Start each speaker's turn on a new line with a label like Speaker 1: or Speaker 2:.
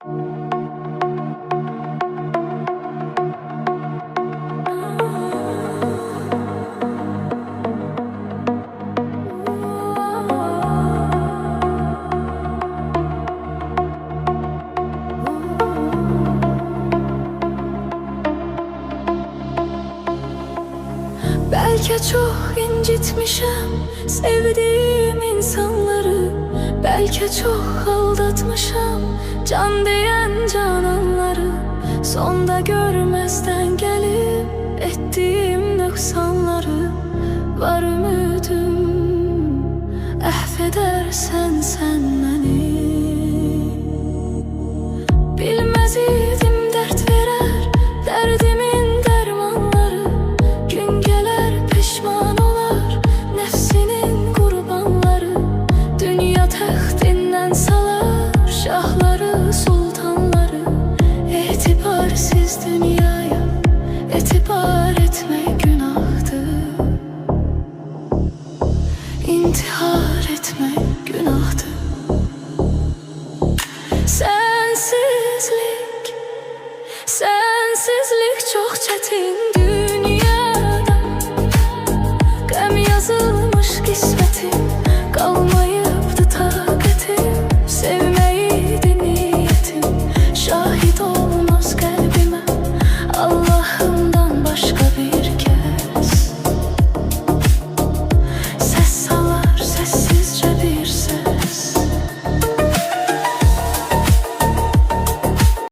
Speaker 1: Belki çok incitmişim sevdiğim insanları, belki çok aldatmışım can diyen cananları. Sonda görmezden gelip ettiğim noksanları, var ümidim affedersen sen beni. Bilmez idim dert verer derdimin dermanları, gün gelir pişman olar nefsinin kurbanları. Dünya taxtinden salar şahları sultanları, etibarsiz dünyaya etibar etmek günahdır. İntihar etmek günahdır. Sensizlik çok çetin dünyada, gam yazılmış kismetim.